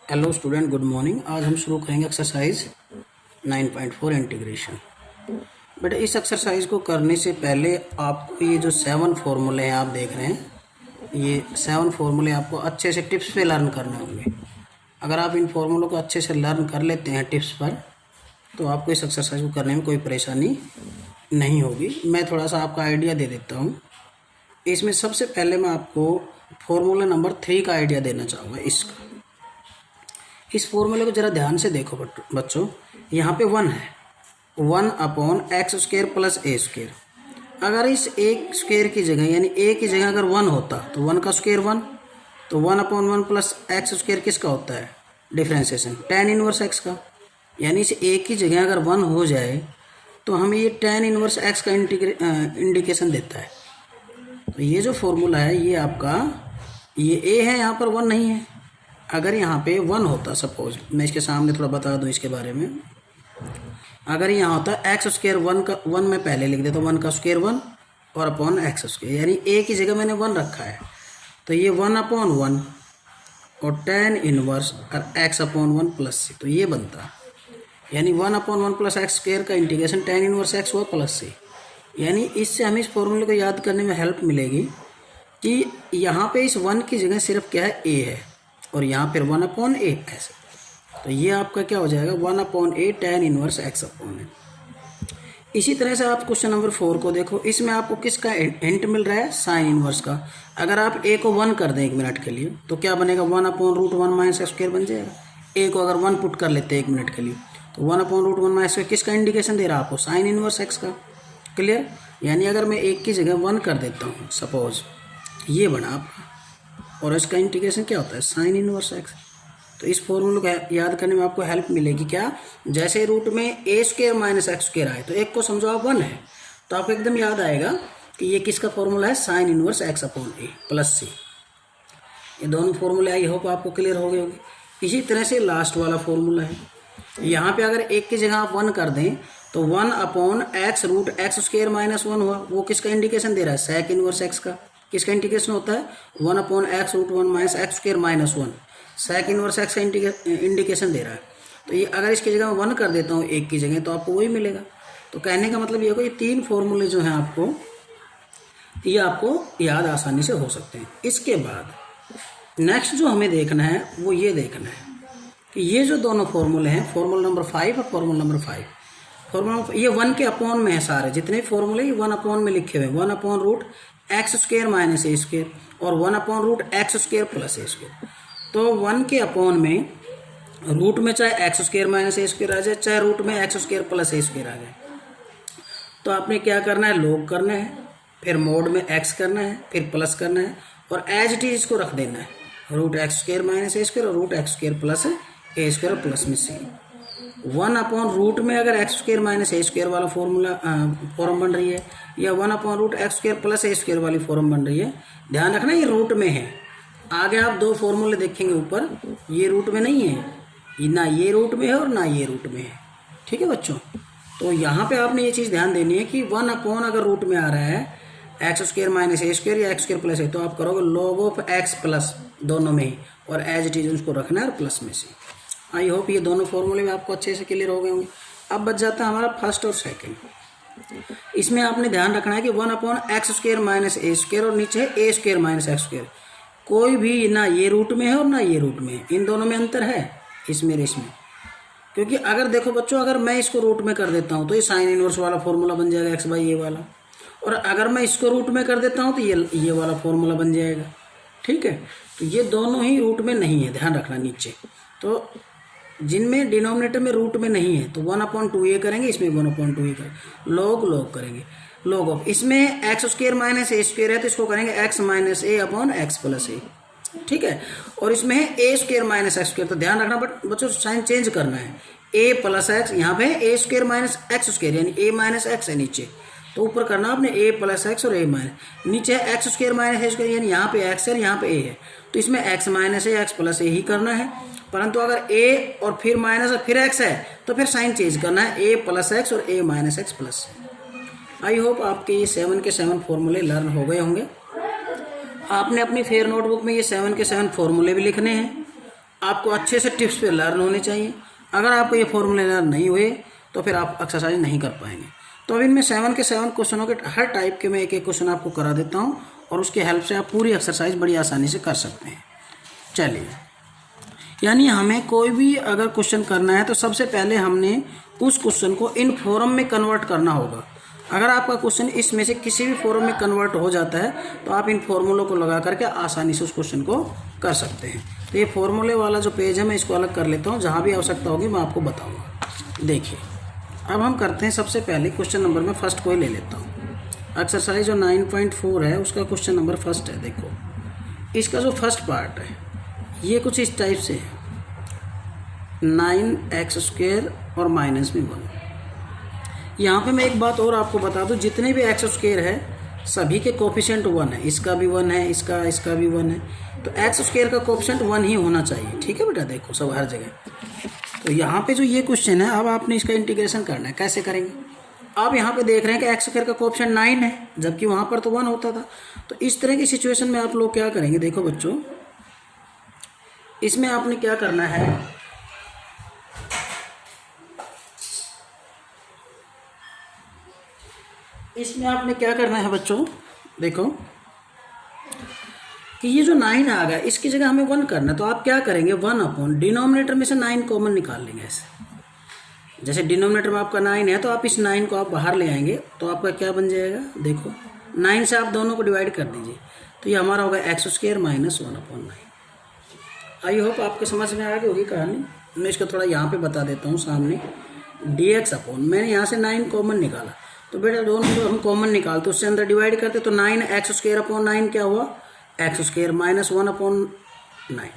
Hello student, good morning. आज हम शुरू करेंगे एक्सरसाइज 9.4 इंटीग्रेशन। बेटा, इस एक्सरसाइज को करने से पहले आपको ये जो 7 फॉर्मूले हैं आप देख रहे हैं, ये 7 फॉर्मूले आपको अच्छे से टिप्स पे लर्न करने होंगे। अगर आप इन फॉर्मूलों को अच्छे से लर्न कर लेते हैं टिप्स पर, तो आपको इस एक्सरसाइज को करने में कोई परेशानी नहीं होगी। मैं थोड़ा सा आपका आइडिया दे देता हूँ। इसमें सबसे पहले मैं आपको फॉर्मूला नंबर 3 का आइडिया देना चाहूँगा। इस फॉर्मूले को ज़रा ध्यान से देखो बच्चों। यहाँ पे 1 है, 1/x² प्लस a²। अगर इस एक स्क्वेयर की जगह यानी a की जगह अगर 1 होता तो 1 का स्क्वेयर 1, तो 1/1 प्लस x² किसका होता है? डिफ्रेंसिएशन tan इनवर्स x का। यानी इस a की जगह अगर 1 हो जाए तो हमें ये tan इनवर्स x का इंडिकेशन देता है। तो ये जो फॉर्मूला है ये आपका, ये a है, यहाँ पर 1 नहीं है। अगर यहाँ पे 1 होता, सपोज मैं इसके सामने थोड़ा बता दूँ इसके बारे में। अगर यहाँ होता x² 1 में पहले लिख देता, 1 का स्क्वायर 1 और अपॉन x², यानी a की जगह मैंने 1 रखा है, तो ये 1/1 और tan इनवर्स और x/1 प्लस c, तो ये बनता। यानी 1/1 प्लस x² का इंटीग्रेशन tan इनवर्स x हुआ प्लस c। यानी इससे हमें इस फॉर्मूले को याद करने में हेल्प मिलेगी कि यहाँ पे इस 1 की जगह सिर्फ क्या है? a है, और यहाँ फिर 1/a ऐसे। तो ये आपका क्या हो जाएगा? 1/a tan inverse x/a। इसी तरह से आप क्वेश्चन नंबर 4 को देखो। इसमें आपको किसका हिंट मिल रहा है? साइन इनवर्स का। अगर आप a को 1 कर दें 1 मिनट के लिए तो क्या बनेगा? 1/√1 - x² बन जाएगा। a को अगर 1 पुट कर लेते हैं 1 मिनट के लिए तो 1/√1 - x² किसका इंडिकेशन दे रहा है आपको? साइन इनवर्स x का। क्लियर? यानी अगर मैं 1 की जगह 1 कर देता हूँ, सपोज ये बना आपका, और इसका इंटीग्रेशन क्या होता है? Sine inverse x। तो इस फॉर्मूले को याद करने में आपको हेल्प मिलेगी क्या? जैसे रूट में a² - x² आए तो एक को समझो आप 1 है, तो आपको एकदम याद आएगा कि ये किसका फॉर्मूला है? Sine inverse x/a plus c। ये दोनों फॉर्मूले आई होप आपको क्लियर हो गए होंगे। इसी तरह से लास्ट वाला फॉर्मूला है। यहाँ पे अगर 1 की जगह आप 1 कर दें तो 1/x√x² - 1 हुआ। वो किसका इंडिकेशन दे रहा है? सेक इनवर्स x का। किसका इंटीग्रेशन होता है? 1/x√1 - x² - 1। Sec inverse x का इंडिकेशन दे रहा है। तो ये अगर इसकी जगह मैं 1 कर देता हूँ 1 की जगह तो आपको वही मिलेगा। तो कहने का मतलब ये होगा, ये 3 फॉर्मूले जो हैं आपको, ये आपको याद आसानी से हो सकते हैं। इसके बाद नेक्स्ट जो हमें देखना है वो ये देखना है कि ये जो दोनों फॉर्मूले हैं, फॉर्मूला नंबर 5 और फॉर्मूला नंबर 5, फॉर्मूला ये 1 के अपॉन में है। सारे जितने फॉर्मूले ये 1/में लिखे हुए हैं। 1/√x² - a² और 1/√x² प्लस a²। तो 1 के अपॉन में रूट में चाहे x² - a² आ जाए, चाहे रूट में x² प्लस a² आ जाए, तो आपने क्या करना है? लॉग करना है, फिर मोड में x करना है, फिर प्लस करना है, और एज इट इज इसको रख देना है। √x² - a² और √x² प्लस a² प्लस में c। 1/रूट में अगर x² - a² वाला फॉर्म बन रही है, या 1/√x² प्लस a² वाली फॉर्म बन रही है, ध्यान रखना ये रूट में है। आगे आप 2 फॉर्मूले देखेंगे ऊपर, ये रूट में नहीं है, ना ये रूट में है और ना ये रूट में है। ठीक है बच्चों? तो यहाँ पे आपने ये चीज़ ध्यान देनी है कि 1/ अगर रूट में आ रहा है x² - a² या x² प्लस है, तो आप करोगे log ऑफ x प्लस दोनों में ही, और एज इट इज उसको रखना है और प्लस में से। आई होप ये दोनों फॉर्मूले में आपको अच्छे से क्लियर हो गए होंगे। अब बच जाता है हमारा फर्स्ट और सेकंड। इसमें आपने ध्यान रखना है कि 1/x² - a² और नीचे है a² - x²। कोई भी ना ये रूट में है और ना ये रूट में है, इन दोनों में अंतर है इसमें। क्योंकि अगर देखो बच्चों, अगर मैं इसको रूट में कर देता हूँ तो ये साइन इनवर्स वाला फॉर्मूला बन जाएगा x/a वाला, और अगर मैं इसको रूट में कर देता हूँ तो ये वाला फॉर्मूला बन जाएगा। ठीक है? तो ये दोनों ही रूट में नहीं है, ध्यान रखना नीचे। तो जिनमें डिनोमिनेटर में रूट में नहीं है तो 1/2a करेंगे, इसमें 1/2a करेंगे, लॉग करेंगे। लॉग ऑफ इसमें x² - a² है तो इसको करेंगे x - a/x प्लस a। ठीक है? और इसमें है a² - x², तो ध्यान रखना बट बच्चों साइन चेंज करना है। a प्लस x, यहाँ पे a² - x² यानी a - x है नीचे, तो ऊपर करना आपने a प्लस x और a माइनस, नीचे है x² - a² यानी यहाँ पे x है और यहाँ पे a है, तो इसमें x - a x plus a ही करना है। परंतु अगर a और फिर माइनस और फिर x है तो फिर साइन चेंज करना है, a प्लस x और a minus x plus. I hope आपके ये 7 के 7 फॉर्मूले लर्न हो गए होंगे। आपने अपनी फेयर नोटबुक में ये 7 के 7 फॉर्मूले भी लिखने हैं। आपको अच्छे से टिप्स पे लर्न होने चाहिए। अगर आपको ये फॉर्मूले लर्न नहीं हुए तो फिर आप एक्सरसाइज नहीं कर पाएंगे। तो अब इनमें 7 के 7 क्वेश्चनों के हर टाइप के मैं एक एक क्वेश्चन आपको करा देता हूँ और उसकी हेल्प से आप पूरी एक्सरसाइज बड़ी आसानी से कर सकते हैं। चलिए, यानी हमें कोई भी अगर क्वेश्चन करना है तो सबसे पहले हमने उस क्वेश्चन को इन फॉर्म में कन्वर्ट करना होगा। अगर आपका क्वेश्चन इसमें से किसी भी फॉर्म में कन्वर्ट हो जाता है तो आप इन फॉर्मूलों को लगा करके आसानी से उस क्वेश्चन को कर सकते हैं। तो ये फॉर्मूले वाला जो पेज है मैं इसको अलग कर लेता हूँ, जहाँ भी आवश्यकता होगी मैं आपको बताऊँगा। देखिए, अब हम करते हैं सबसे पहले क्वेश्चन नंबर में फर्स्ट को ही ले लेता हूँ। एक्सरसाइज जो 9.4 है उसका क्वेश्चन नंबर फर्स्ट है। देखो, इसका जो फर्स्ट पार्ट है ये कुछ इस टाइप से है, 9x² और -1। यहाँ पे मैं एक बात और आपको बता दूँ, जितने भी x² है सभी के कोफिशिएंट 1 है। इसका भी 1 है, इसका भी 1 है, तो x² का कोफिशिएंट 1 ही होना चाहिए। ठीक है बेटा, देखो सब हर जगह। तो यहाँ पे जो ये क्वेश्चन है, अब आपने इसका इंटीग्रेशन करना है। कैसे करेंगे? आप यहाँ पे देख रहे हैं कि x² का कोफिशिएंट 9 है, जबकि वहाँ पर तो 1 होता था। तो इस तरह की सिचुएशन में आप लोग क्या करेंगे? देखो बच्चों, इसमें आपने क्या करना है, इसमें आपने क्या करना है बच्चों, देखो कि ये जो 9 आ गया इसकी जगह हमें 1 करना है। तो आप क्या करेंगे, 1 अपॉन डिनोमिनेटर में से 9 कॉमन निकाल लेंगे। ऐसे जैसे डिनोमिनेटर में आपका 9 है तो आप इस 9 को आप बाहर ले आएंगे तो आपका क्या बन जाएगा? देखो, 9 से आप दोनों को डिवाइड कर दीजिए तो ये हमारा होगा x² - 1/9। आई होप आपके समझ में आ गई होगी कहानी। मैं इसको थोड़ा यहाँ पे बता देता हूँ सामने। dx अपॉन, मैंने यहाँ से 9 कॉमन निकाला तो बेटा दोनों को हम कॉमन निकालते उससे अंदर डिवाइड करते तो 9x² अपॉन 9 क्या हुआ? x² - 1/9।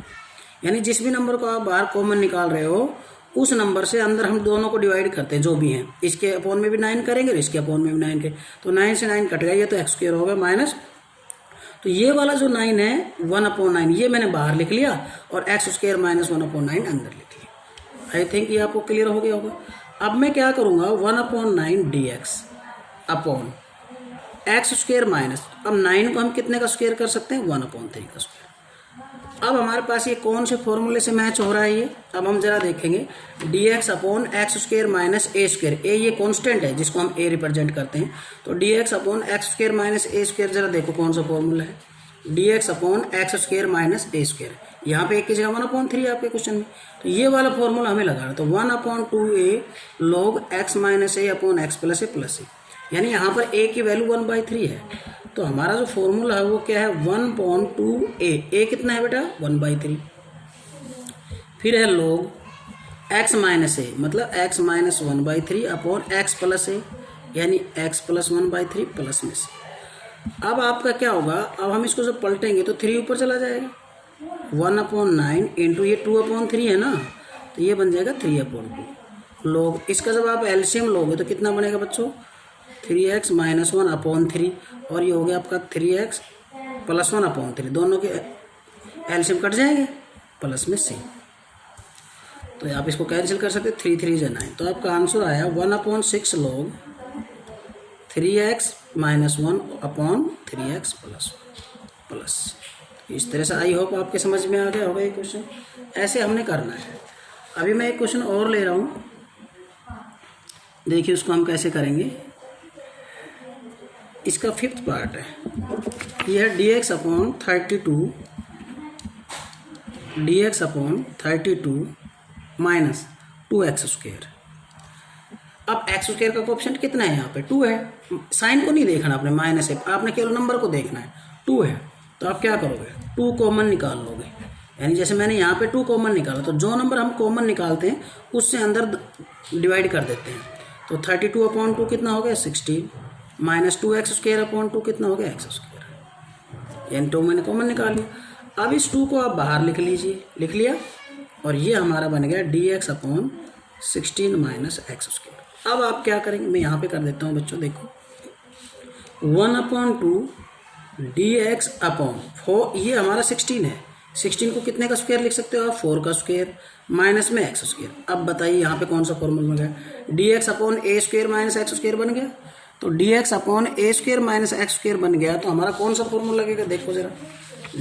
यानी जिस भी नंबर को आप बाहर कॉमन निकाल रहे हो उस नंबर से अंदर हम दोनों को डिवाइड करते हैं जो भी हैं। इसके अपॉन में भी 9 करेंगे और इसके अपॉन में भी 9 करेंगे तो 9 से 9 कट गया, ये तो x² हो गया माइनस। तो ये वाला जो 9 है 1/9 ये मैंने बाहर लिख लिया और x² - 1/9 अंदर लिख लिया। आई थिंक ये आपको क्लियर हो गया होगा। अब मैं क्या करूँगा, 1/9 dx अपॉन x² माइनस, अब 9 को हम कितने का स्क्वायर कर सकते हैं? 1/3 का स्क्वायर। अब हमारे पास ये कौन से फॉर्मूले से मैच हो रहा है ये? अब हम जरा देखेंगे, dx upon x² minus a²। ए ये कांस्टेंट है जिसको हम a रिप्रेजेंट करते हैं। तो dx upon x² minus a², जरा देखो कौन सा फॉर्मूला है, dx upon x² minus a²। यहाँ पे एक की जगह 1/3 आपके क्वेश्चन में, तो ये वाला फॉर्मूला हमें लगाना। तो 1/2a log x minus a upon x plus a plus a, यानी यहाँ पर a की वैल्यू 1/3 है। तो हमारा जो फॉर्मूला है वो क्या है? 1/2a। a कितना है बेटा? 1/3। फिर है log x माइनस a, मतलब x minus 1/3 upon x plus a, यानी x प्लस 1/3 प्लस में से। अब आपका क्या होगा, अब हम इसको जब पलटेंगे तो 3 ऊपर चला जाएगा। 1/9 इंटू ये 2/3 है ना, तो ये बन जाएगा 3/2 log। इसका जब आप एलसीएम लोगे तो कितना बनेगा बच्चों? 3x - 1/3 और ये हो गया आपका 3x प्लस 1/3। दोनों के एलसीएम कट जाएंगे प्लस में c, तो आप इसको कैंसिल कर सकते हैं। 3 3 जा 9, तो आपका आंसर आया 1/6 log 3x - 1/3x प्लस। इस तरह से आई होप आपके समझ में आ गया होगा ये क्वेश्चन। ऐसे हमने करना है। अभी मैं एक क्वेश्चन और ले रहा हूँ, देखिए उसको हम कैसे करेंगे। इसका 5th पार्ट है, यह है dx अपॉन 32 माइनस 2x²। अब x² का कोएफिशिएंट कितना है? यहाँ पे 2 है। साइन को नहीं देखना आपने, माइनस है, आपने केवल नंबर को देखना है। 2 है तो आप क्या करोगे? 2 कॉमन निकाल लोगे। यानी जैसे मैंने यहाँ पे 2 कॉमन निकाला तो जो नंबर हम कॉमन निकालते हैं उससे अंदर डिवाइड कर देते हैं। तो 32/2 कितना हो गया? 16 माइनस 2x² अपॉन 2 कितना हो गया? x²। यानी 2 मैंने कॉमन निकाल लिया। अब इस 2 को आप बाहर लिख लीजिए, लिख लिया, और ये हमारा बन गया dx अपॉन 16 माइनस x²। अब आप क्या करेंगे, मैं यहाँ पे कर देता हूँ बच्चों, देखो 1/2 dx अपॉन 4, ये हमारा 16 है। 16 को कितने का स्क्वायर लिख सकते हो आप? 4 का स्क्वायर माइनस में x²। अब बताइए यहाँ पे कौन सा फॉर्मूला बन गया? dx upon a² minus x² बन गया। तो dx upon a² minus x² बन गया, तो हमारा कौन सा फॉर्मूला लगेगा? देखो जरा,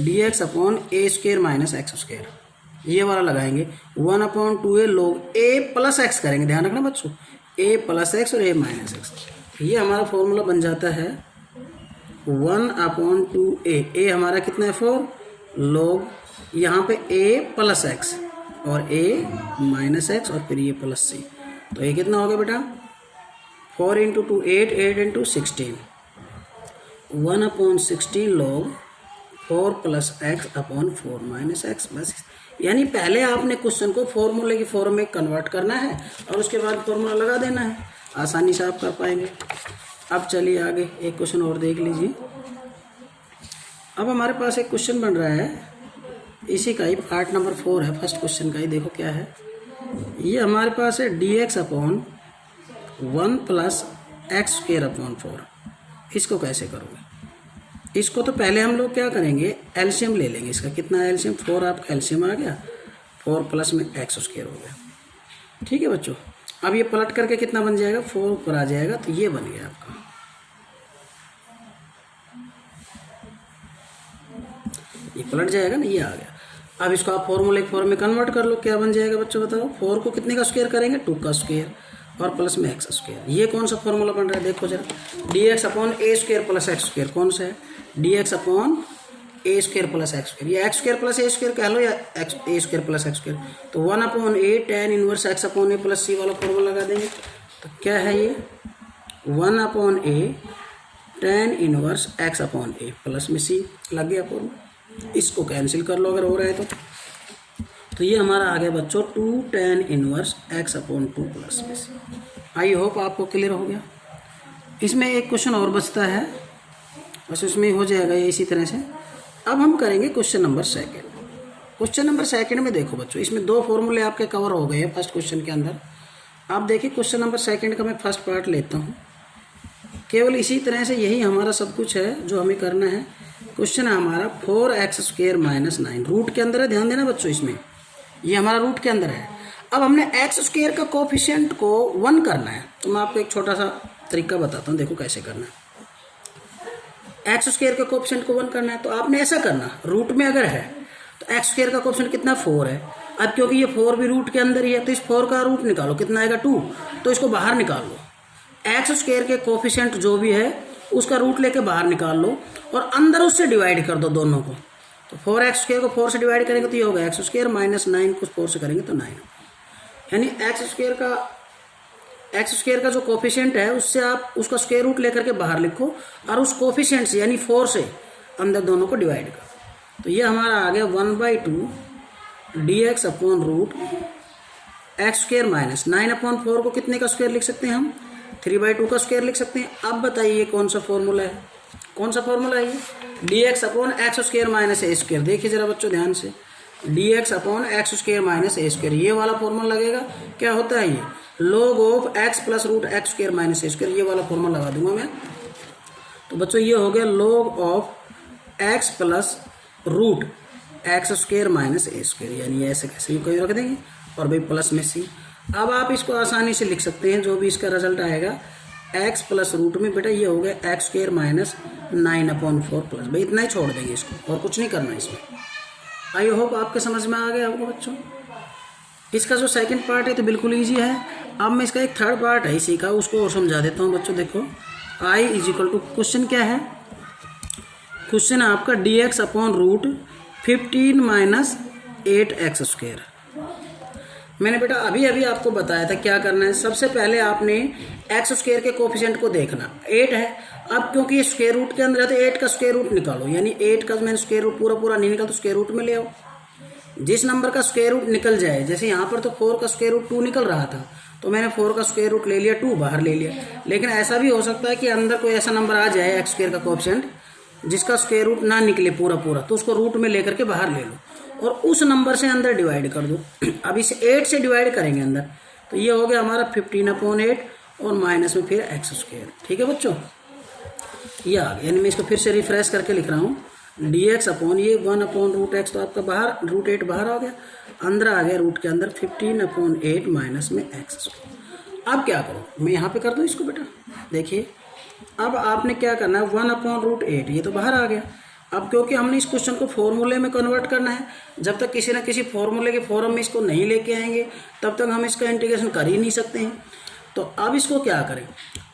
dx upon a² minus x², ये वाला लगाएंगे 1/2a log a plus x करेंगे, ध्यान रखना बच्चों, a प्लस एक्स और a माइनस एक्स। ये हमारा फॉर्मूला बन जाता है 1/2a, a हमारा कितना है 4 log यहाँ पे a प्लस एक्स और a माइनस एक्स और फिर ये प्लस c। तो ये कितना हो गया बेटा 4 × 2 8, 8 × 16, 1/16 log 4 plus x upon 4 minus x, बस। यानी पहले आपने क्वेश्चन को फॉर्मूले की फॉर्म में कन्वर्ट करना है और उसके बाद फॉर्मूला लगा देना है, आसानी से आप कर पाएंगे। अब चलिए आगे एक क्वेश्चन और देख लीजिए। अब हमारे पास एक क्वेश्चन बन रहा है, इसी का ही पार्ट नंबर 4 है, फर्स्ट क्वेश्चन का ही। देखो क्या है, ये हमारे पास है dx upon 1 plus x square upon 4। इसको कैसे करोगे? इसको तो पहले हम लोग क्या करेंगे, एलसीएम ले लेंगे। इसका कितना है एलसीएम, 4 आपका एलसीएम आ गया, 4 प्लस में एक्स स्क्वेयर हो गया। ठीक है बच्चों, अब ये पलट करके कितना बन जाएगा, 4 ऊपर आ जाएगा, तो ये बन गया आपका। ये पलट जाएगा ना, ये आ गया। अब इसको आप फॉर्मूले की फॉर्म में कन्वर्ट कर लो, क्या बन जाएगा बच्चों बताओ। 4 को कितने का स्क्वायर करेंगे, 2 का स्क्वायर और प्लस में एक्स स्क्वायर। ये कौन सा फॉर्मूला बन रहा है देखो जरा, dx upon a square plus x square. कौन सा है, dx upon a square plus x square. ये x square plus a square कह लो या a square plus x square. तो 1/a tan inverse x upon a plus c वाला formula लगा देंगे। तो क्या है ये 1/a tan inverse x upon a plus में सी, लग गया फॉर्मूला। इसको कैंसिल कर लो अगर हो रहा है तो ये हमारा आ गया बच्चों 2 tan inverse x upon 2 plus में सी। आई होप आपको क्लियर हो गया। इसमें एक क्वेश्चन और बचता है, बस उसमें हो जाएगा ये इसी तरह से। अब हम करेंगे क्वेश्चन नंबर 2। क्वेश्चन नंबर 2 में देखो बच्चों, इसमें 2 फॉर्मूले आपके कवर हो गए हैं फर्स्ट क्वेश्चन के अंदर। आप देखिए क्वेश्चन नंबर 2 का मैं फर्स्ट पार्ट लेता हूँ। केवल इसी तरह से यही हमारा सब कुछ है जो हमें करना है। क्वेश्चन है हमारा 4x स्क्वायर माइनस 9, रूट के अंदर है, ध्यान देना बच्चों, इसमें ये हमारा रूट के अंदर है। अब हमने एक्स स्क्वायर का कोफिशिएंट को 1 करना है, तो मैं आपको एक छोटा सा तरीका बताता हूँ, देखो कैसे करना है। एक्स स्क्वायर का कोफिशिएंट को 1 करना है, तो आपने ऐसा करना, रूट में अगर है तो एक्स स्क्वायर का कोफिशिएंट कितना 4 है। अब क्योंकि ये 4 भी रूट के अंदर ही है, तो इस 4 का रूट निकालो, कितना आएगा 2, तो इसको बाहर निकाल लो। एक्स स्क्वायर के कोफिशिएंट जो भी है उसका रूट लेके बाहर निकाल लो और अंदर उससे डिवाइड कर दो दोनों को। तो 4x स्क्वायर को 4 से डिवाइड करेंगे तो ये होगा एक्स स्क्वायर माइनस 9 को 4 से करेंगे तो 9। यानी एक्स स्क्वायर का जो कोफिशिएंट है उससे आप उसका स्क्वायर रूट लेकर के बाहर लिखो और उस कोफिशिएंट से यानी 4 से अंदर दोनों को डिवाइड करो। तो ये हमारा आ गया 1/2 dx upon root x square minus 9/4 को कितने का स्क्वायर लिख सकते हैं हम, 3/2 का स्क्वायर लिख सकते हैं। अब बताइए कौन सा फॉर्मूला है, कौन सा फॉर्मूला है ये, dx upon x square minus a square. देखिए जरा बच्चों ध्यान से, dx upon x square minus a square, ये वाला फॉर्मूला लगेगा। क्या होता है ये, log of x plus root x square minus a square, ये वाला फॉर्मूला लगा दूंगा मैं। तो बच्चों ये हो गया log of x plus root x square minus a square, यानी ऐसे कैसे कोई रख देंगे और भाई प्लस में सी। अब आप इसको आसानी से लिख सकते हैं, जो भी इसका रिजल्ट आएगा x प्लस रूट में बेटा ये हो गया एक्स स्क्वायर माइनस 9/4 प्लस, भाई इतना ही छोड़ देंगे इसको और कुछ नहीं करना इसमें। आई होप आपके समझ में आ गया होगा बच्चों। इसका जो सेकंड पार्ट है तो बिल्कुल इजी है। अब मैं इसका एक थर्ड पार्ट है इसी का, उसको और समझा देता हूँ बच्चों। देखो i = क्वेश्चन क्या है, क्वेश्चन है आपका dx upon root 15 minus 8x square. मैंने बेटा अभी अभी आपको बताया था क्या करना है। सबसे पहले आपने एक्स स्क्वायर के कोफिशिएंट को देखना, 8 है। अब क्योंकि ये स्क्वायर रूट के अंदर है तो 8 का स्क्वायर रूट निकालो, यानी 8 का मैंने स्क्वायर रूट पूरा नहीं निकल तो स्क्वायर रूट में ले आओ। जिस नंबर का स्क्वायर रूट निकल जाए, जैसे यहाँ पर तो 4 का स्क्वायर रूट 2 निकल रहा था तो मैंने 4 का स्क्वायर रूट ले लिया, 2 बाहर ले लिया। लेकिन ऐसा भी हो सकता है कि अंदर कोई ऐसा नंबर आ जाए एक्स स्क्वायर का कोफिशिएंट जिसका स्क्वायर रूट ना निकले पूरा, तो उसको रूट में लेकर के बाहर ले लो और उस नंबर से अंदर डिवाइड कर दो। अब इसे 8 से डिवाइड करेंगे अंदर, तो ये हो गया हमारा 15/8 और माइनस में फिर एक्स स्क्वायर। ठीक है बच्चों, ये आ गया। यानी मैं इसको फिर से रिफ्रेश करके लिख रहा हूँ, dx अपॉन ये 1/√x, तो आपका बाहर √8 बाहर आ गया, अंदर आ गया रूट के अंदर 15/8 माइनस में एक्स स्क्वायर। अब क्या करो, मैं यहाँ पे कर दूँ इसको बेटा। देखिए अब आपने क्या करना है, 1/√8 ये तो बाहर आ गया, अब क्योंकि हमने इस क्वेश्चन को फॉर्मूले में कन्वर्ट करना है, जब तक किसी न किसी फॉर्मूले के फॉर्म में इसको नहीं लेके आएंगे तब तक हम इसका इंटीग्रेशन कर ही नहीं सकते हैं। तो अब इसको क्या करें,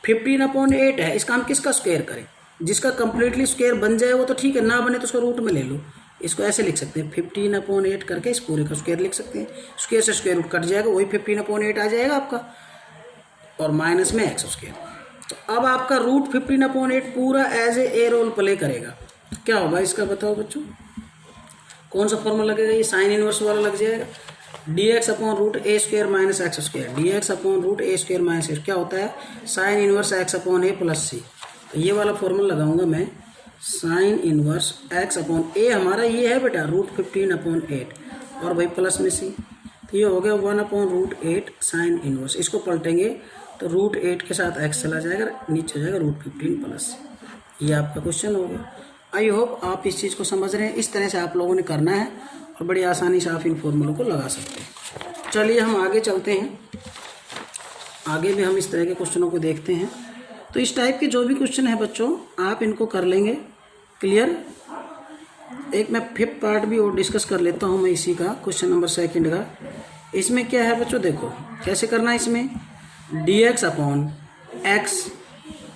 15/8 है, इसका हम किसका स्क्वायर करें, जिसका कंप्लीटली स्क्वायर बन जाए वो तो ठीक है, ना बने तो उसको रूट में ले लो। इसको ऐसे लिख सकते हैं 15/8 करके इस पूरे का स्क्वायर लिख सकते हैं, स्क्वायर से स्क्वायर रूट कट जाएगा, वही 15/8 आ जाएगा आपका, और माइनस में एक्स स्क्वायर। तो अब आपका रूट 15/8 पूरा एज ए रोल प्ले करेगा। क्या होगा इसका बताओ बच्चों, कौन सा फॉर्मूला लगेगा, ये साइन इनवर्स वाला लग जाएगा, dx/√a² minus x square, dx/√a² minus x क्या होता है, साइन इनवर्स x/a प्लस सी। तो ये वाला फॉर्मूला लगाऊंगा मैं, साइन इनवर्स x/a हमारा ये है बेटा √15/8 और भाई प्लस में सी, तो ये हो गया 1/√8 साइन इनवर्स। इसको पलटेंगे तो √8 के साथ x चला जाएगा, नीचे हो जाएगा √15 प्लस सी। ये आपका क्वेश्चन होगा। आई होप आप इस चीज़ को समझ रहे हैं, इस तरह से आप लोगों ने करना है और बड़ी आसानी से आप इन फॉर्मूलों को लगा सकते हैं। चलिए हम आगे चलते हैं, आगे भी हम इस तरह के क्वेश्चनों को देखते हैं। तो इस टाइप के जो भी क्वेश्चन है बच्चों आप इनको कर लेंगे क्लियर। एक मैं 5th पार्ट भी और डिस्कस कर लेता हूँ मैं इसी का, क्वेश्चन नंबर 2 का। इसमें क्या है बच्चों, देखो कैसे करना है, इसमें dx/x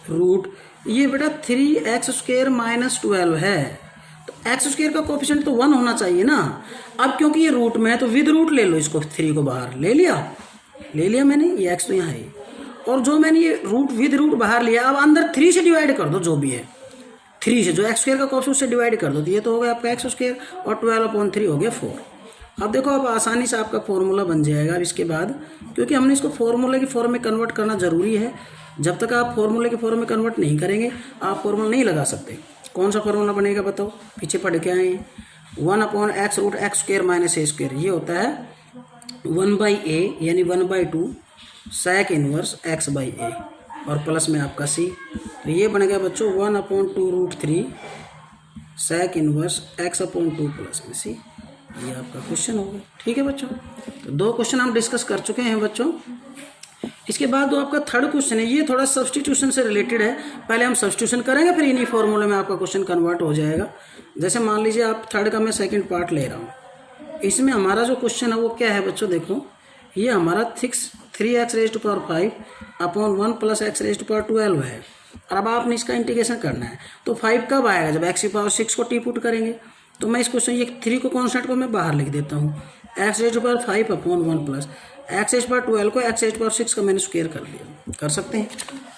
रूट, ये बेटा 3x² माइनस 12 है, तो x² का कोफिशिएंट तो 1 होना चाहिए ना। अब क्योंकि ये रूट में है तो विद रूट ले लो, इसको 3 को बाहर ले लिया मैंने, ये x तो यहाँ है, और जो मैंने ये रूट विद रूट बाहर लिया, अब अंदर 3 से डिवाइड कर दो, जो भी है 3 से, जो x² का कोफिशिएंट उससे डिवाइड कर दो, तो ये तो हो गया आपका x² और 12/3 हो गया 4। अब देखो अब आसानी से आपका फॉर्मूला बन जाएगा। अब इसके बाद क्योंकि हमने इसको फॉर्मूले के फॉर्म में कन्वर्ट करना ज़रूरी है, जब तक आप फॉर्मूले के फॉर्म में कन्वर्ट नहीं करेंगे आप फॉर्मूला नहीं लगा सकते। कौन सा फॉर्मूला बनेगा बताओ, पीछे पढ़ के आए, 1/x√x² माइनस a², ये होता है 1/a यानी 1/2 sec इनवर्स x/a और प्लस में आपका c, तो ये बन गया बच्चों 1/2√3 sec इनवर्स x/2 प्लस में c। ये आपका क्वेश्चन होगा। ठीक है बच्चों, तो 2 क्वेश्चन हम डिस्कस कर चुके हैं बच्चों। इसके बाद जो आपका 3rd क्वेश्चन है ये थोड़ा सब्स्टिट्यूशन से रिलेटेड है। पहले हम सब्स्टिट्यूशन करेंगे फिर इन्हीं फॉर्मूले में आपका क्वेश्चन कन्वर्ट हो जाएगा। जैसे मान लीजिए आप 3rd का मैं 2nd पार्ट ले रहा हूँ, इसमें हमारा जो क्वेश्चन है वो क्या है बच्चों, देखो ये हमारा 3x⁵ अपॉन 1 प्लस x⁵12 है। और अब आपने इसका इंटीग्रेशन करना है, तो 5 कब आएगा, जब x⁵ को टी पुट करेंगे। तो मैं इस क्वेश्चन ये 3 को कॉन्स्टेंट को मैं बाहर लिख देता हूँ, x⁵5 अपॉन 1 प्लस x⁵12 को x⁵6 का मैंने स्क्वायर कर लिया, कर सकते हैं।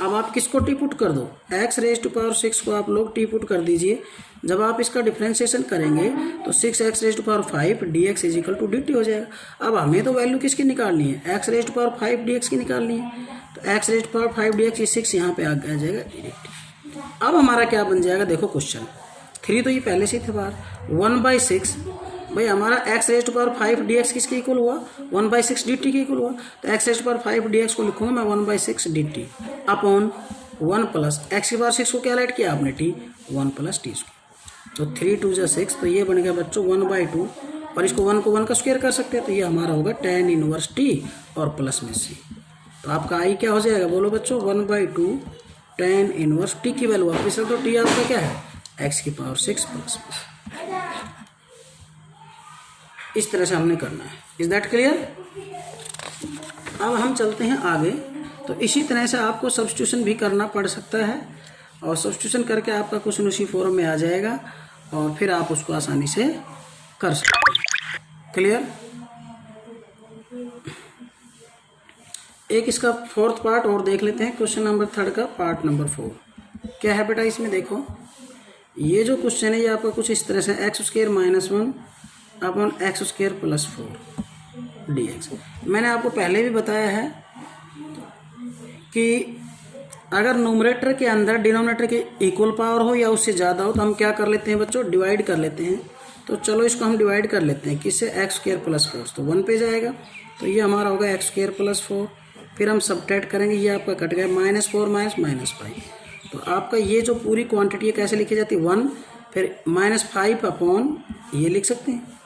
अब आप किसको टी पुट कर दो, x⁵6 को आप लोग टी पुट कर दीजिए। जब आप इसका डिफ्रेंशिएशन करेंगे तो 6x⁵5 dx = dt हो जाएगा। अब हमें तो वैल्यू किसकी निकालनी है, x⁵5 dx की निकालनी है, तो x⁵5 dx 6 यहाँ पे आ जाएगा डायरेक्ट। अब हमारा क्या बन जाएगा, देखो क्वेश्चन 3 तो ये पहले से थे बाहर, 1/6 भाई हमारा x⁵5 dx किसके इक्वल हुआ, 1/6 dt के इक्वल हुआ। तो x⁵5 dx को लिखूंगा मैं 1/6 dt अपॉन 1 प्लस x⁵6 को क्या राइट किया आपने t, 1 प्लस t स्क्वायर। तो 3 2 जा 6, तो ये बन गया बच्चों 1/2, और इसको 1 को 1 का स्क्वायर कर सकते हैं, तो ये हमारा होगा tan इनवर्स t और प्लस में c। तो आपका आई क्या हो जाएगा बोलो बच्चों, 1/2 tan इनवर्स t की वैल्यू वापस रख दो, t आपका क्या है x⁵ प्लस में। इस तरह से हमने करना है। Is that clear. अब हम चलते हैं आगे। तो इसी तरह से आपको सब्स्टिट्यूशन भी करना पड़ सकता है, और सब्स्टिट्यूशन करके आपका क्वेश्चन उसी फॉर्म में आ जाएगा और फिर आप उसको आसानी से कर सकते हैं। क्लियर। एक इसका 4th पार्ट और देख लेते हैं, क्वेश्चन नंबर 3 का पार्ट नंबर 4 क्या है बेटा। इसमें देखो ये जो क्वेश्चन है ये आपका कुछ इस तरह से x² - 1 अपॉन x² + 4 dx। मैंने आपको पहले भी बताया है कि अगर नोमरेटर के अंदर डिनोमिनेटर के इक्वल पावर हो या उससे ज़्यादा हो तो हम क्या कर लेते हैं बच्चों, डिवाइड कर लेते हैं। तो चलो इसको हम डिवाइड कर लेते हैं, किससे, x² + 4, तो 1 पे जाएगा, तो ये हमारा होगा x² + 4। फिर हम सबट्रैक्ट करेंगे, ये आपका कट गया -4 - -5। तो आपका ये जो पूरी क्वांटिटी है कैसे लिखी जाती है, 1 फिर -5 अपॉन ये लिख सकते हैं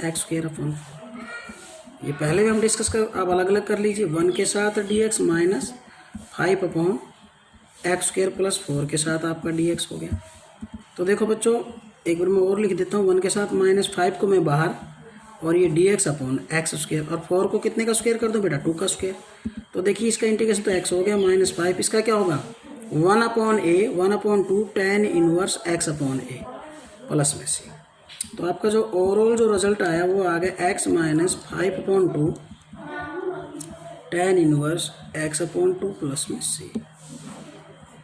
x² अपॉन 4। ये पहले भी हम डिस्कस कर, आप अलग अलग कर लीजिए, 1 के साथ dx माइनस 5 अपॉन x² + 4 के साथ आपका dx हो गया। तो देखो बच्चों एक बार मैं और लिख देता हूँ, 1 के साथ -5 को मैं बाहर, और ये dx अपॉन एक्स स्क्वायर, और 4 को कितने का स्क्वायर कर दो बेटा, 2 का स्क्वायर। तो देखिए इसका इंटीग्रेशन तो x हो गया -5, इसका क्या होगा 1/2 tan inverse x upon a plus में c। तो आपका जो ओवरऑल जो रिजल्ट आया वो आ गया x -5/2 tan inverse x upon 2 plus में c।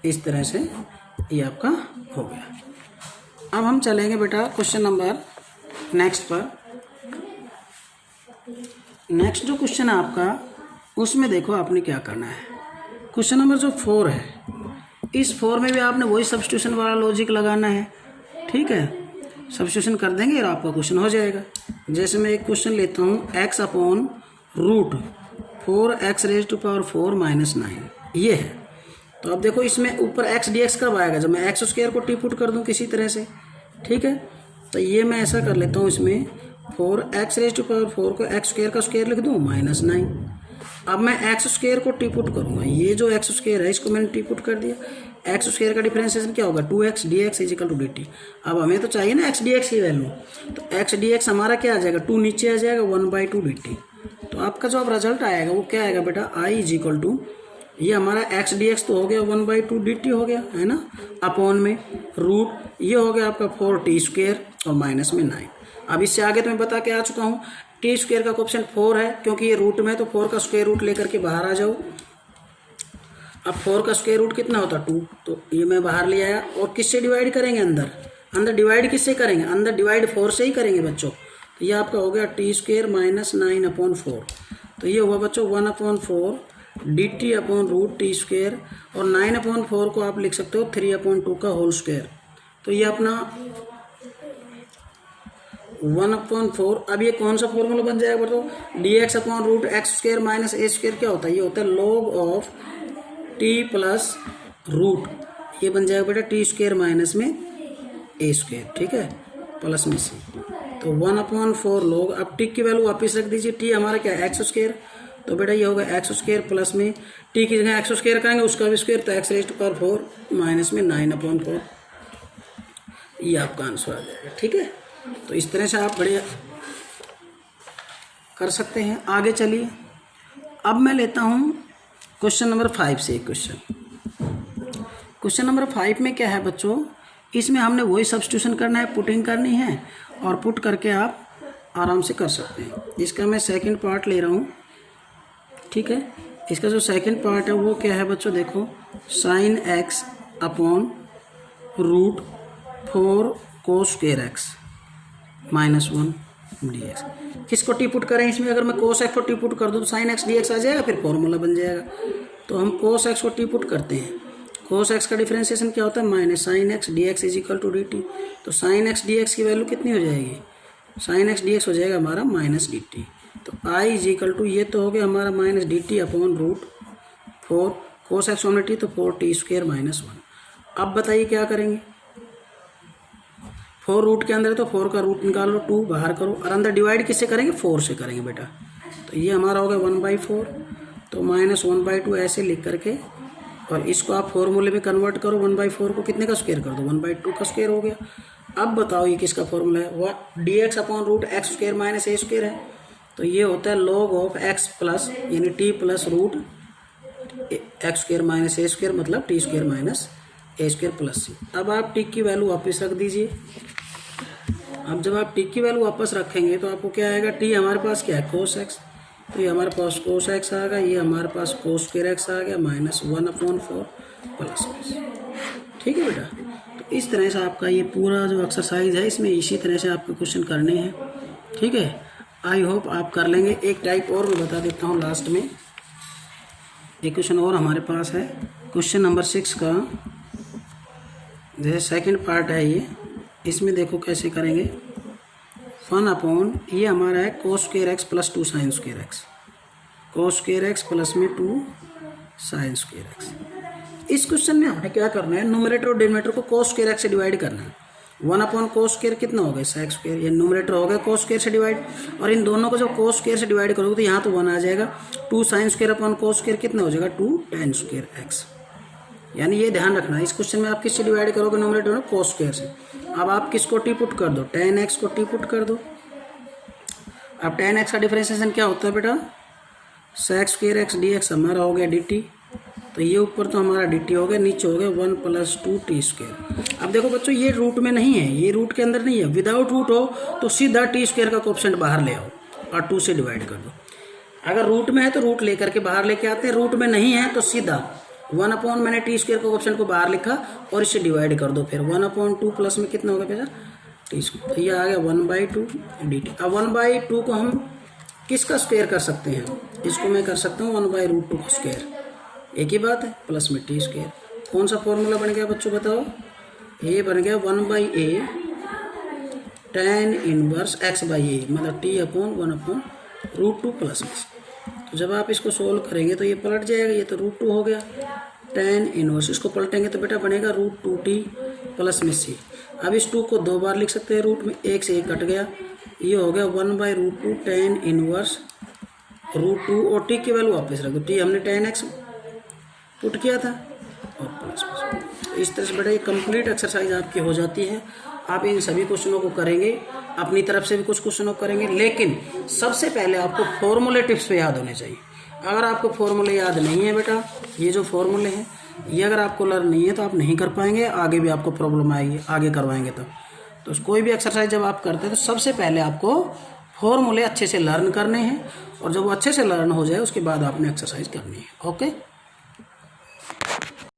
इस तरह से ये आपका हो गया। अब हम चलेंगे बेटा क्वेश्चन नंबर नेक्स्ट पर। नेक्स्ट जो क्वेश्चन है आपका, उसमें देखो आपने क्या करना है। क्वेश्चन नंबर जो 4 है, इस 4 में भी आपने वही सब्स्टिट्यूशन वाला लॉजिक लगाना है। ठीक है, सब्स्टिट्यूशन कर देंगे और आपका क्वेश्चन हो जाएगा। जैसे मैं एक क्वेश्चन लेता हूँ, x अपॉन रूट 4x⁴ -9 ये है। तो अब देखो इसमें ऊपर x dx कब आएगा, जब मैं x स्क्वायर को टी पुट कर दूँ किसी तरह से। ठीक है, तो ये मैं ऐसा कर लेता हूँ, इसमें 4x⁴ को x स्क्वायर का स्क्वायर लिख दूँ -9। अब मैं x स्क्वायर को टी पुट करूँगा, ये जो x स्क्वायर है इसको मैंने टी पुट कर दिया। x स्क्वायर का डिफरेंशिएशन क्या होगा, 2x dx = dt। अब हमें तो चाहिए ना x dx की वैल्यू, तो x dx हमारा क्या आ जाएगा, 2 नीचे आ जाएगा, 1/2 dt। तो आपका जो अब रिजल्ट आएगा वो क्या आएगा बेटा, I = ये हमारा x dx तो हो गया 1/2 dt हो गया है ना, अपॉन में रूट ये हो गया आपका 4t² और माइनस में 9। अब इससे आगे तो मैं बता के आ चुका हूँ, t² का कोएफिशिएंट 4 है, क्योंकि ये रूट में, तो 4 का स्क्वायर रूट लेकर के बाहर आ जाओ। अब 4 का स्क्वायर रूट कितना होता है 2, तो ये मैं बाहर ले आया। और किससे डिवाइड करेंगे, अंदर डिवाइड किससे करेंगे, अंदर डिवाइड 4 से ही करेंगे बच्चों। तो ये आपका हो गया t² - 9/4। तो ये हुआ बच्चों 1/4 dt अपॉन रूट t², और 9/4 को आप लिख सकते हो 3/2 का होल स्क्वायर। तो ये अपना 1/4। अब ये कौन सा फॉर्मूला बन जाएगा बताओ, dx upon root x² minus a² क्या होता है, ये होता है log of t plus root, ये बन जाएगा बेटा t² माइनस में a²। ठीक है, प्लस में c। तो 1/4 log, अब t की वैल्यू वापस रख दीजिए, t हमारा क्या है x², तो बेटा ये होगा x² प्लस में t की जगह x² करेंगे, उसका भी स्क्वायर, तो x⁴ माइनस में 9/4, ये आपका आंसर आ जाएगा। ठीक है, तो इस तरह से आप बढ़िया कर सकते हैं। आगे चलिए, अब मैं लेता हूँ क्वेश्चन नंबर 5 से एक क्वेश्चन नंबर 5 में क्या है बच्चों, इसमें हमने वही सब्स्टिट्यूशन करना है, पुटिंग करनी है, और पुट करके आप आराम से कर सकते हैं। इसका मैं सेकंड पार्ट ले रहा हूँ। ठीक है, इसका जो सेकंड पार्ट है वो क्या है बच्चों, देखो sin x upon root 4 cos² x -1 dx। किसको टी पुट करें इसमें, अगर मैं cos x को टी पुट कर दूँ तो sin x dx आ जाएगा, फिर फॉर्मूला बन जाएगा। तो हम cos x को टी पुट करते हैं। cos x का डिफरेंशिएशन क्या होता है, -sin x dx = dt। तो sin x dx की वैल्यू कितनी हो जाएगी, sin x dx हो जाएगा हमारा -dt। तो I = ये तो हो गया हमारा -dt upon root 4 cos x हमने t, तो 4t² -1। अब बताइए क्या करेंगे, 4 रूट के अंदर है तो 4 का रूट निकाल लो, 2 बाहर करो, और अंदर डिवाइड किससे करेंगे, 4 से करेंगे बेटा। तो ये हमारा हो गया 1/4, तो -1/2 ऐसे लिख करके, और इसको आप फॉर्मूले में कन्वर्ट करो, 1/4 को कितने का स्क्वायर कर दो, 1/2 का स्क्वायर हो गया। अब बताओ ये किसका फॉर्मूला है, वह dx upon root x² minus a² है। तो ये होता है log ऑफ x प्लस यानी t plus root x² minus a², मतलब t² minus a² plus c। अब आप t की वैल्यू वापस रख दीजिए। अब जब आप t की वैल्यू वापस रखेंगे तो आपको क्या आएगा, t हमारे पास क्या है cos x, तो ये हमारे पास cos x आ गया, ये हमारे पास cos² x आ गया -1/4 प्लस। ठीक है बेटा, तो इस तरह से आपका ये पूरा जो एक्सरसाइज है इसमें इसी तरह से आपको क्वेश्चन करने हैं। ठीक है, आई होप आप कर लेंगे। एक टाइप और मैं बता देता हूँ लास्ट में, एक क्वेश्चन और हमारे पास है, क्वेश्चन नंबर 6 का जैसे सेकंड पार्ट है ये, इसमें देखो कैसे करेंगे। 1/, ये हमारा है cos² x plus 2 sin² x, cos² x plus में 2 sin² x। इस क्वेश्चन में हमें क्या करना है, न्यूमरेटर और डिनोमिनेटर को cos² x से डिवाइड करना है। 1/, cos² कितना हो गया, sec², ये न्यूमरेटर हो गया cos² से डिवाइड, और इन दोनों को जब cos² से डिवाइड करोगे तो यहाँ तो 1 आ जाएगा। 2 sin² अपॉन cos² कितना हो जाएगा, 2 tan² x। यानी ये ध्यान रखना, इस क्वेश्चन में आप किससे डिवाइड करोगे न्यूमरेटर में, cos स्क्वायर से। अब आप किसको टी पुट कर दो, tan x को टी पुट कर दो। अब tan x का डिफरेंशिएशन क्या होता है बेटा, sec स्क्वायर x dx हमारा हो गया dt, तो ये ऊपर तो हमारा dt हो गया, नीचे हो गया 1 + 2t स्क्वायर। अब देखो बच्चों ये रूट में नहीं है, ये रूट के अंदर नहीं है, विदाउट रूट हो तो सीधा टी स्क्वायर का कोएफिशिएंट बाहर ले आओ और 2 से डिवाइड कर दो। अगर रूट में है तो रूट लेकर के बाहर लेके आते हैं, रूट में नहीं है तो सीधा 1 मैंने टी स्क्वायर का कोएफिशिएंट को बाहर लिखा और इससे डिवाइड कर दो, फिर 1/2 प्लस में कितना होगा बेटा, टी स्क्वायर, तो ये आ गया 1/2 dt। अब 1/2 को हम किसका स्क्वायर कर सकते हैं, इसको मैं कर सकता हूँ 1/√2 का स्क्वायर, एक ही बात है, प्लस में टी स्क्वायर। कौन सा फॉर्मूला बन गया बच्चों बताओ, ये बन गया 1/a tan इनवर्स x/a, मतलब t/1/√2 प्लस में। तो जब आप इसको सोल्व करेंगे तो ये पलट जाएगा, ये तो √2 हो गया, tan इनवर्स इसको पलटेंगे तो बेटा बनेगा √2t प्लस में c। अब इस 2 को 2 बार लिख सकते हैं रूट में, 1 से 1 कट गया, ये हो गया 1/√2 tan इनवर्स √2 और t की वैल्यू वापस रख दो, t हमने tan x पुट किया था और प्लस में। इस तरह से बेटा ये कंप्लीट एक्सरसाइज आपकी हो जाती है। आप इन सभी क्वेश्चनों को करेंगे, अपनी तरफ से भी कुछ क्वेश्चनों को करेंगे, लेकिन सबसे पहले आपको फॉर्मूले टिप्स पे याद होने चाहिए। अगर आपको फॉर्मूले याद नहीं है बेटा, ये जो फॉर्मूले हैं ये अगर आपको लर्न नहीं है तो आप नहीं कर पाएंगे, आगे भी आपको प्रॉब्लम आएगी, आगे करवाएंगे तब। तो कोई भी एक्सरसाइज जब आप करते हैं तो सबसे पहले आपको फॉर्मूले अच्छे से लर्न करने हैं, और जब वो अच्छे से लर्न हो जाए उसके बाद आपने एक्सरसाइज करनी है। ओके।